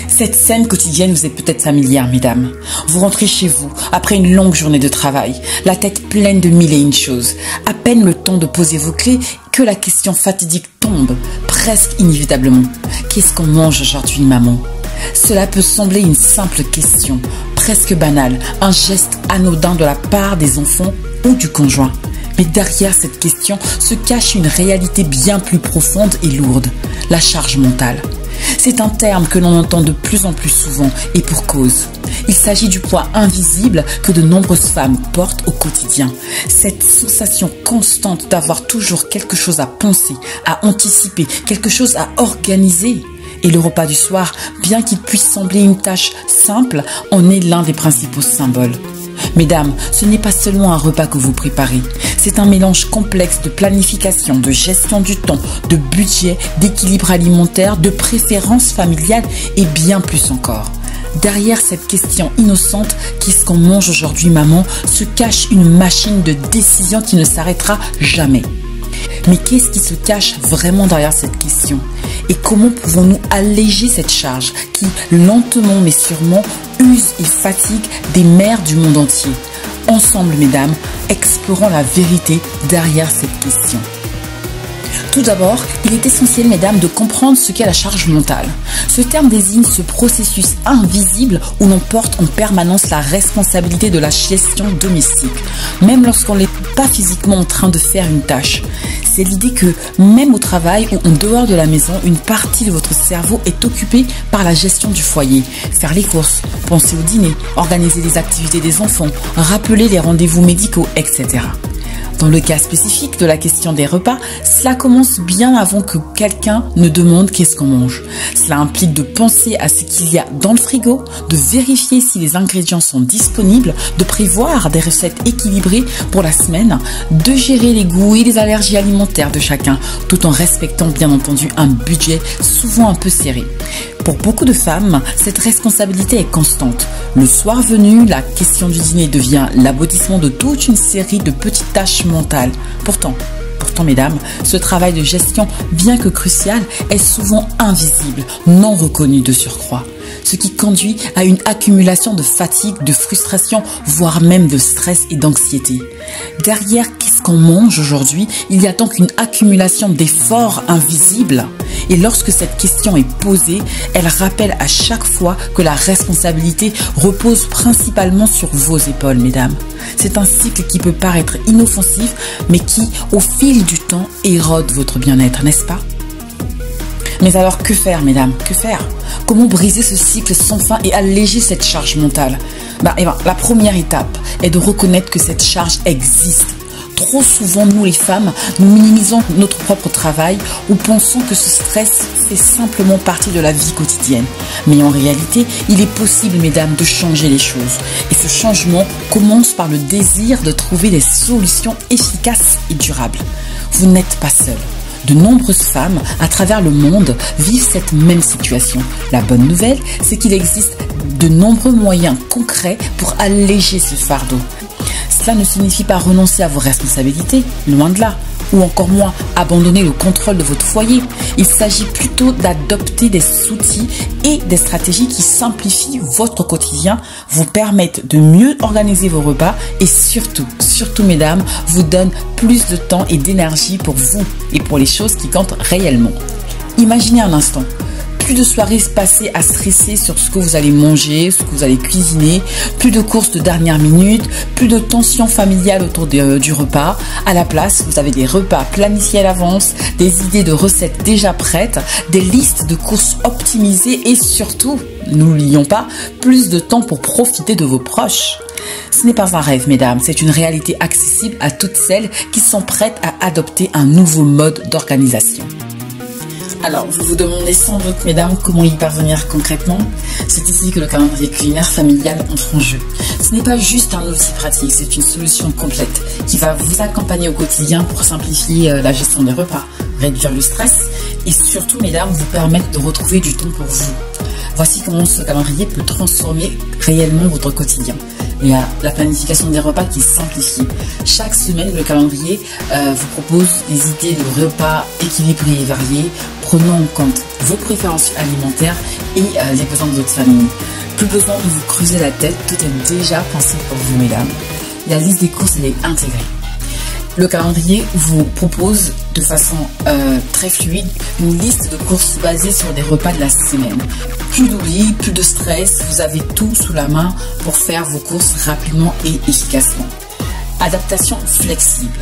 Cette scène quotidienne vous est peut-être familière, mesdames. Vous rentrez chez vous, après une longue journée de travail, la tête pleine de mille et une choses. À peine le temps de poser vos clés que la question fatidique tombe, presque inévitablement. Qu'est-ce qu'on mange aujourd'hui, maman? Cela peut sembler une simple question, presque banale, un geste anodin de la part des enfants ou du conjoint. Mais derrière cette question se cache une réalité bien plus profonde et lourde, la charge mentale. C'est un terme que l'on entend de plus en plus souvent et pour cause. Il s'agit du poids invisible que de nombreuses femmes portent au quotidien. Cette sensation constante d'avoir toujours quelque chose à penser, à anticiper, quelque chose à organiser. Et le repas du soir, bien qu'il puisse sembler une tâche simple, en est l'un des principaux symboles. Mesdames, ce n'est pas seulement un repas que vous préparez. C'est un mélange complexe de planification, de gestion du temps, de budget, d'équilibre alimentaire, de préférences familiales et bien plus encore. Derrière cette question innocente, qu'est-ce qu'on mange aujourd'hui, maman, se cache une machine de décision qui ne s'arrêtera jamais. Mais qu'est-ce qui se cache vraiment derrière cette question? Et comment pouvons-nous alléger cette charge qui, lentement mais sûrement, use et fatigue des mères du monde entier? Ensemble, mesdames, explorons la vérité derrière cette question. Tout d'abord, il est essentiel, mesdames, de comprendre ce qu'est la charge mentale. Ce terme désigne ce processus invisible où l'on porte en permanence la responsabilité de la gestion domestique, même lorsqu'on n'est pas physiquement en train de faire une tâche. C'est l'idée que même au travail ou en dehors de la maison, une partie de votre cerveau est occupée par la gestion du foyer. Faire les courses, penser au dîner, organiser les activités des enfants, rappeler les rendez-vous médicaux, etc. Dans le cas spécifique de la question des repas, cela commence bien avant que quelqu'un ne demande qu'est-ce qu'on mange. Cela implique de penser à ce qu'il y a dans le frigo, de vérifier si les ingrédients sont disponibles, de prévoir des recettes équilibrées pour la semaine, de gérer les goûts et les allergies alimentaires de chacun, tout en respectant bien entendu un budget souvent un peu serré. Pour beaucoup de femmes, cette responsabilité est constante. Le soir venu, la question du dîner devient l'aboutissement de toute une série de petites tâches mentales. Pourtant, mesdames, ce travail de gestion, bien que crucial, est souvent invisible, non reconnu de surcroît. Ce qui conduit à une accumulation de fatigue, de frustration, voire même de stress et d'anxiété. Derrière qu'est-ce qu'on mange aujourd'hui, il y a donc une accumulation d'efforts invisibles. Et lorsque cette question est posée, elle rappelle à chaque fois que la responsabilité repose principalement sur vos épaules, mesdames. C'est un cycle qui peut paraître inoffensif, mais qui, au fil du temps, érode votre bien-être, n'est-ce pas? Mais alors, que faire, mesdames? Que faire? Comment briser ce cycle sans fin et alléger cette charge mentale? La première étape est de reconnaître que cette charge existe. Trop souvent, nous les femmes, nous minimisons notre propre travail ou pensons que ce stress fait simplement partie de la vie quotidienne. Mais en réalité, il est possible, mesdames, de changer les choses. Et ce changement commence par le désir de trouver des solutions efficaces et durables. Vous n'êtes pas seul. De nombreuses femmes à travers le monde vivent cette même situation. La bonne nouvelle, c'est qu'il existe de nombreux moyens concrets pour alléger ce fardeau. Cela ne signifie pas renoncer à vos responsabilités, loin de là, ou encore moins abandonner le contrôle de votre foyer. Il s'agit plutôt d'adopter des outils et des stratégies qui simplifient votre quotidien, vous permettent de mieux organiser vos repas et surtout mesdames, vous donnent plus de temps et d'énergie pour vous et pour les choses qui comptent réellement. Imaginez un instant. Plus de soirées passées à stresser sur ce que vous allez manger, ce que vous allez cuisiner, plus de courses de dernière minute, plus de tension familiale autour du repas. À la place, vous avez des repas planifiés à l'avance, des idées de recettes déjà prêtes, des listes de courses optimisées et surtout, n'oublions pas, plus de temps pour profiter de vos proches. Ce n'est pas un rêve, mesdames, c'est une réalité accessible à toutes celles qui sont prêtes à adopter un nouveau mode d'organisation. Alors, vous vous demandez sans doute, mesdames, comment y parvenir concrètement? C'est ici que le calendrier culinaire familial entre en jeu. Ce n'est pas juste un outil pratique, c'est une solution complète qui va vous accompagner au quotidien pour simplifier la gestion des repas, réduire le stress et surtout, mesdames, vous permettre de retrouver du temps pour vous. Voici comment ce calendrier peut transformer réellement votre quotidien. Il y a la planification des repas qui est simplifiée. Chaque semaine, le calendrier vous propose des idées de repas équilibrés et variés, prenant en compte vos préférences alimentaires et les besoins de votre famille. Plus besoin de vous creuser la tête, tout est déjà pensé pour vous, mesdames. La liste des courses, elle est intégrée. Le calendrier vous propose de façon très fluide une liste de courses basée sur des repas de la semaine. Plus d'oubli, plus de stress, vous avez tout sous la main pour faire vos courses rapidement et efficacement. Adaptation flexible.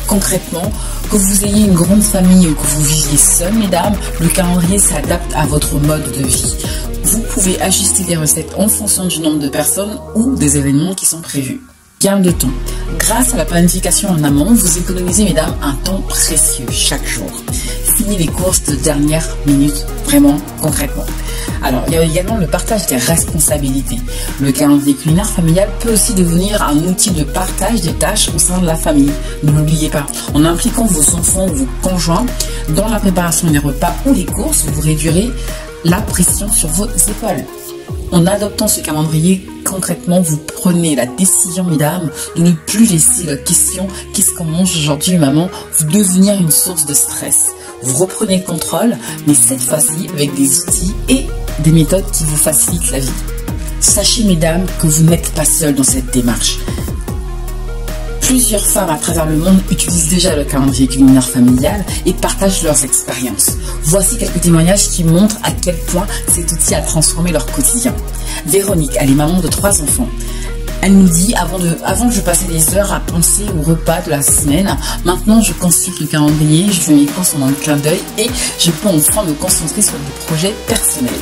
Concrètement, que vous ayez une grande famille ou que vous viviez seul, mesdames, le calendrier s'adapte à votre mode de vie. Vous pouvez ajuster les recettes en fonction du nombre de personnes ou des événements qui sont prévus. Gain de temps. Grâce à la planification en amont, vous économisez, mesdames, un temps précieux chaque jour. Fini les courses de dernière minute, vraiment, concrètement. Alors, il y a également le partage des responsabilités. Le calendrier culinaire familial peut aussi devenir un outil de partage des tâches au sein de la famille. Ne l'oubliez pas. En impliquant vos enfants ou vos conjoints dans la préparation des repas ou les courses, vous réduirez la pression sur vos épaules. En adoptant ce calendrier, concrètement, vous prenez la décision, mesdames, de ne plus laisser la question « qu'est-ce qu'on mange aujourd'hui, maman ?» vous devenir une source de stress. Vous reprenez le contrôle, mais cette fois-ci avec des outils et des méthodes qui vous facilitent la vie. Sachez, mesdames, que vous n'êtes pas seules dans cette démarche. Plusieurs femmes à travers le monde utilisent déjà le calendrier culinaire familial et partagent leurs expériences. Voici quelques témoignages qui montrent à quel point cet outil a transformé leur quotidien. Véronique, elle est maman de 3 enfants. Elle nous dit, avant je passais des heures à penser au repas de la semaine. Maintenant, je consulte le calendrier, je fais mes courses en un clin d'œil et je peux enfin me concentrer sur des projets personnels.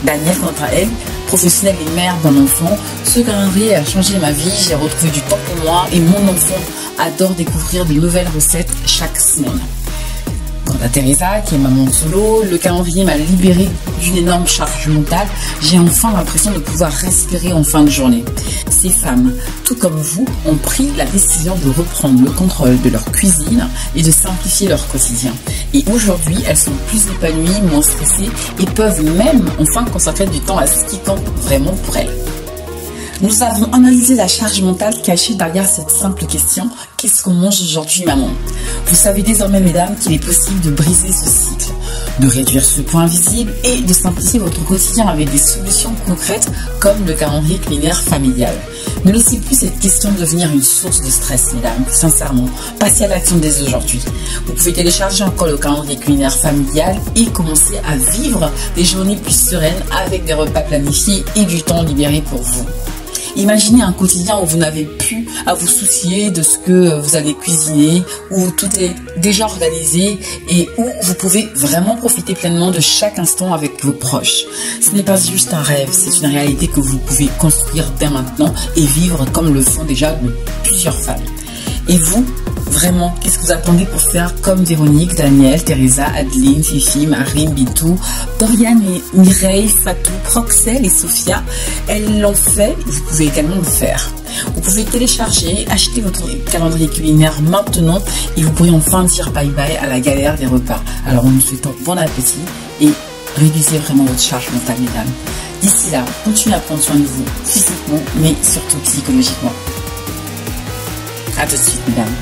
Danielle, quant à elle, professionnelle et mère d'un enfant, ce calendrier a changé ma vie. J'ai retrouvé du temps pour moi et mon enfant adore découvrir de nouvelles recettes chaque semaine. Quant à Teresa, qui est maman solo, le calendrier m'a libérée d'une énorme charge mentale. J'ai enfin l'impression de pouvoir respirer en fin de journée. Ces femmes, tout comme vous, ont pris la décision de reprendre le contrôle de leur cuisine et de simplifier leur quotidien. Et aujourd'hui, elles sont plus épanouies, moins stressées et peuvent même enfin consacrer du temps à ce qui compte vraiment pour elles. Nous avons analysé la charge mentale cachée derrière cette simple question « Qu'est-ce qu'on mange aujourd'hui, maman ?» Vous savez désormais, mesdames, qu'il est possible de briser ce cycle, de réduire ce point invisible et de simplifier votre quotidien avec des solutions concrètes comme le calendrier culinaire familial. Ne laissez plus cette question devenir une source de stress, mesdames, sincèrement. Passez à l'action dès aujourd'hui. Vous pouvez télécharger encore le calendrier culinaire familial et commencer à vivre des journées plus sereines avec des repas planifiés et du temps libéré pour vous. Imaginez un quotidien où vous n'avez plus à vous soucier de ce que vous allez cuisiner, où tout est déjà organisé et où vous pouvez vraiment profiter pleinement de chaque instant avec vos proches. Ce n'est pas juste un rêve, c'est une réalité que vous pouvez construire dès maintenant et vivre comme le font déjà plusieurs femmes. Et vous, vraiment, qu'est-ce que vous attendez pour faire comme Véronique, Danielle, Teresa, Adeline, Fifi, Marine, Bintou, Dorian et Mireille, Fatou, Proxel et Sophia? Elles l'ont fait, vous pouvez également le faire. Vous pouvez télécharger, acheter votre calendrier culinaire maintenant et vous pourrez enfin dire bye bye à la galère des repas. Alors, nous souhaitons bon appétit et réduisez vraiment votre charge mentale, mesdames. D'ici là, continuez à prendre soin de vous, physiquement, mais surtout psychologiquement. À tout de suite, mesdames.